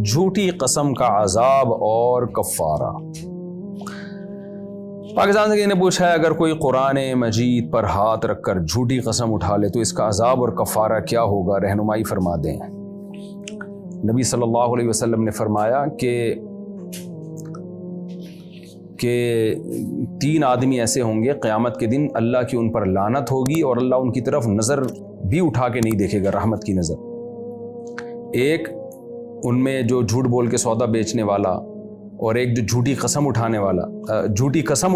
جھوٹی قسم کا عذاب اور کفارہ۔ پاکستان سے کسی نے پوچھا ہے اگر کوئی قرآن مجید پر ہاتھ رکھ کر جھوٹی قسم اٹھا لے تو اس کا عذاب اور کفارہ کیا ہوگا، رہنمائی فرما دیں۔ نبی صلی اللہ علیہ وسلم نے فرمایا کہ 3 آدمی ایسے ہوں گے قیامت کے دن اللہ کی ان پر لعنت ہوگی اور اللہ ان کی طرف نظر بھی اٹھا کے نہیں دیکھے گا، رحمت کی نظر۔ ایک ان میں جو جھوٹ بول کے سودا بیچنے والا، اور ایک جو جھوٹی قسم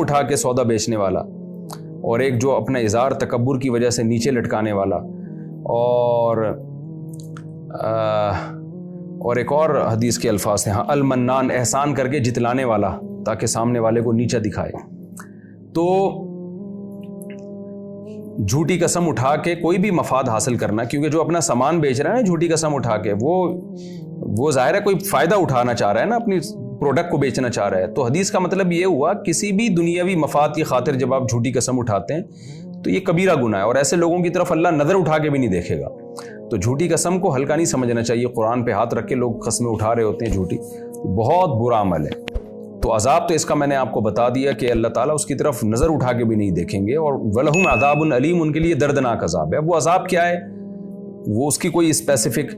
اٹھا کے سودا بیچنے والا، اور ایک جو اپنا اظہار تکبر کی وجہ سے نیچے لٹکانے والا، اور ایک اور حدیث کے الفاظ ہیں المنان، احسان کر کے جتلانے والا تاکہ سامنے والے کو نیچا دکھائے۔ تو جھوٹی قسم اٹھا کے کوئی بھی مفاد حاصل کرنا، کیونکہ جو اپنا سامان بیچ رہا ہے نا جھوٹی قسم اٹھا کے، وہ ظاہر ہے کوئی فائدہ اٹھانا چاہ رہا ہے نا، اپنی پروڈکٹ کو بیچنا چاہ رہا ہے۔ تو حدیث کا مطلب یہ ہوا کسی بھی دنیاوی مفاد کی خاطر جب آپ جھوٹی قسم اٹھاتے ہیں تو یہ کبیرہ گناہ ہے، اور ایسے لوگوں کی طرف اللہ نظر اٹھا کے بھی نہیں دیکھے گا۔ تو جھوٹی قسم کو ہلکا نہیں سمجھنا چاہیے۔ قرآن پہ ہاتھ رکھ کے لوگ قسمیں اٹھا رہے ہوتے ہیں جھوٹی، بہت برا عمل ہے۔ تو عذاب تو اس کا میں نے آپ کو بتا دیا کہ اللہ تعالیٰ اس کی طرف نظر اٹھا کے بھی نہیں دیکھیں گے، اور وَلَهُمْ عَذَابٌ عَلِيمٌ، ان کے لیے دردناک عذاب ہے۔ اب وہ عذاب کیا ہے، وہ اس کی کوئی اسپیسیفک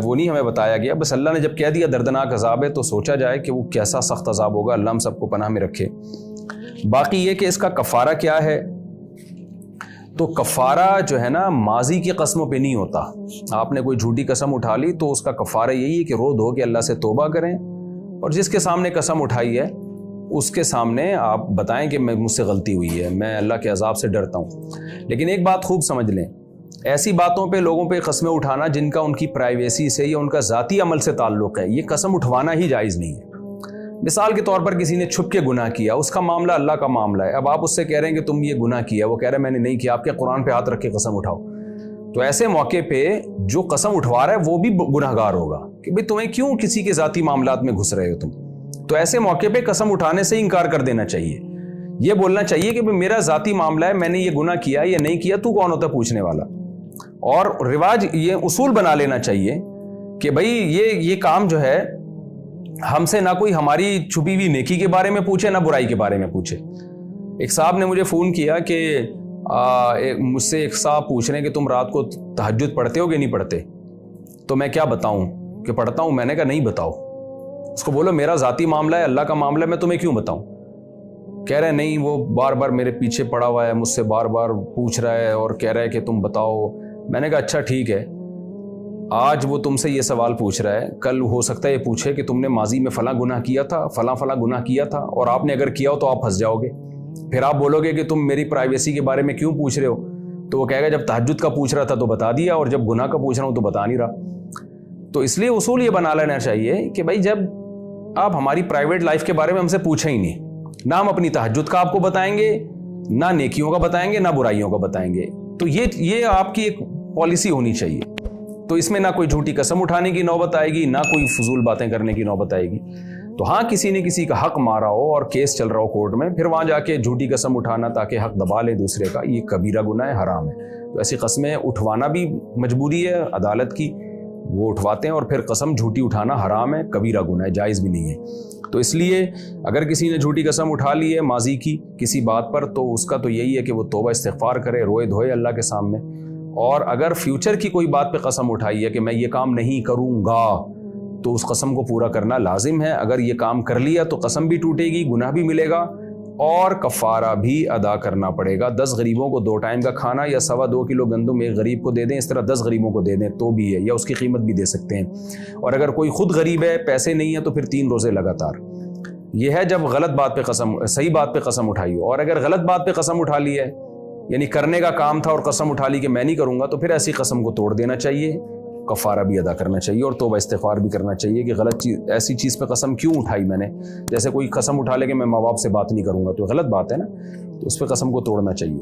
وہ نہیں ہمیں بتایا گیا، بس اللہ نے جب کہہ دیا دردناک عذاب ہے تو سوچا جائے کہ وہ کیسا سخت عذاب ہوگا، اللہ ہم سب کو پناہ میں رکھے۔ باقی یہ کہ اس کا کفارہ کیا ہے، تو کفارہ جو ہے نا ماضی کی قسموں پہ نہیں ہوتا۔ آپ نے کوئی جھوٹی قسم اٹھا لی تو اس کا کفارہ یہی ہے کہ رو دھو کے اللہ سے توبہ کریں، اور جس کے سامنے قسم اٹھائی ہے اس کے سامنے آپ بتائیں کہ مجھ سے غلطی ہوئی ہے، میں اللہ کے عذاب سے ڈرتا ہوں۔ لیکن ایک بات خوب سمجھ لیں، ایسی باتوں پہ لوگوں پہ قسمیں اٹھانا جن کا ان کی پرائیویسی سے یا ان کا ذاتی عمل سے تعلق ہے، یہ قسم اٹھوانا ہی جائز نہیں ہے۔ مثال کے طور پر کسی نے چھپ کے گناہ کیا، اس کا معاملہ اللہ کا معاملہ ہے، اب آپ اس سے کہہ رہے ہیں کہ تم یہ گناہ کیا، وہ کہہ رہے ہیں میں نے نہیں کیا، آپ کے قرآن پہ ہاتھ رکھ کے قسم اٹھاؤ، تو ایسے موقع پہ جو قسم اٹھوا رہا ہے وہ بھی گناہ گار ہوگا کہ بھئی تمہیں کیوں کسی کے ذاتی معاملات میں گھس رہے ہو تم۔ تو ایسے موقع پہ قسم اٹھانے سے انکار کر دینا چاہیے، یہ بولنا چاہیے کہ میرا ذاتی معاملہ ہے، میں نے یہ گناہ کیا یا نہیں کیا، تو کون ہوتا ہے پوچھنے والا۔ اور رواج یہ اصول بنا لینا چاہیے کہ بھئی یہ کام جو ہے ہم سے نہ کوئی ہماری چھپی ہوئی نیکی کے بارے میں پوچھے نہ برائی کے بارے میں پوچھے۔ ایک صاحب نے مجھے فون کیا کہ مجھ سے ایک صاحب پوچھ رہے ہیں کہ تم رات کو تہجد پڑھتے ہو کہ نہیں پڑھتے، تو میں کیا بتاؤں کہ پڑھتا ہوں، میں نے کہا نہیں بتاؤ، اس کو بولو میرا ذاتی معاملہ ہے، اللہ کا معاملہ ہے، میں تمہیں کیوں بتاؤں۔ کہہ رہے نہیں، وہ بار بار میرے پیچھے پڑا ہوا ہے، مجھ سے بار بار پوچھ رہا ہے اور کہہ رہا ہے کہ تم بتاؤ۔ میں نے کہا اچھا ٹھیک ہے، آج وہ تم سے یہ سوال پوچھ رہا ہے، کل ہو سکتا ہے یہ پوچھے کہ تم نے ماضی میں فلاں گناہ کیا تھا، فلاں گناہ کیا تھا، اور آپ نے اگر کیا ہو تو آپ پھنس جاؤ گے، پھر آپ بولو گے کہ تم میری پرائیویسی کے بارے میں کیوں پوچھ رہے ہو، تو وہ کہے گا جب تہجد کا پوچھ رہا تھا تو بتا دیا، اور جب گناہ کا پوچھ رہا ہوں تو بتا نہیں رہا۔ تو اس لیے اصول یہ بنا لینا چاہیے کہ بھائی جب آپ ہماری پرائیویٹ لائف کے بارے میں ہم سے پوچھیں ہی نہیں، نہ ہم اپنی تہجد کا آپ کو بتائیں گے، نہ نیکیوں کا بتائیں گے، نہ برائیوں کا بتائیں گے، تو یہ آپ کی ایک پالیسی ہونی چاہیے۔ تو اس میں نہ کوئی جھوٹی قسم اٹھانے کی نوبت آئے گی، نہ کوئی فضول باتیں کرنے کی نوبت آئے گی۔ تو ہاں کسی نے کسی کا حق مارا ہو اور کیس چل رہا ہو کورٹ میں، پھر وہاں جا کے جھوٹی قسم اٹھانا تاکہ حق دبا لے دوسرے کا، یہ کبیرہ گناہ ہے، حرام ہے۔ تو ایسی قسمیں اٹھوانا بھی مجبوری ہے عدالت کی، وہ اٹھواتے ہیں، اور پھر قسم جھوٹی اٹھانا حرام ہے، کبیرہ گناہ ہے، جائز بھی نہیں ہے۔ تو اس لیے اگر کسی نے جھوٹی قسم اٹھا لی ہے ماضی کی کسی بات پر، تو اس کا تو یہی ہے کہ وہ توبہ استغفار کرے، روئے دھوئے اللہ کے سامنے، اور اگر فیوچر کی کوئی بات پہ قسم اٹھائی ہے کہ میں یہ کام نہیں کروں گا، تو اس قسم کو پورا کرنا لازم ہے۔ اگر یہ کام کر لیا تو قسم بھی ٹوٹے گی، گناہ بھی ملے گا، اور کفارہ بھی ادا کرنا پڑے گا۔ 10 غریبوں کو 2 ٹائم کا کھانا یا 2.25 کلو گندم ایک غریب کو دے دیں، اس طرح 10 غریبوں کو دے دیں تو بھی ہے، یا اس کی قیمت بھی دے سکتے ہیں۔ اور اگر کوئی خود غریب ہے، پیسے نہیں ہیں، تو پھر 3 روزے لگاتار۔ یہ ہے جب غلط بات پہ قسم، صحیح بات پہ قسم اٹھائی ہو۔ اور اگر غلط بات پہ قسم اٹھا لی ہے، یعنی کرنے کا کام تھا اور قسم اٹھا لی کہ میں نہیں کروں گا، تو پھر ایسی قسم کو توڑ دینا چاہیے، کفارہ بھی ادا کرنا چاہیے، اور توبہ استغفار بھی کرنا چاہیے کہ غلط چیز، ایسی چیز پہ قسم کیوں اٹھائی میں نے۔ جیسے کوئی قسم اٹھا لے کہ میں ماں باپ سے بات نہیں کروں گا، تو غلط بات ہے نا، تو اس پہ قسم کو توڑنا چاہیے۔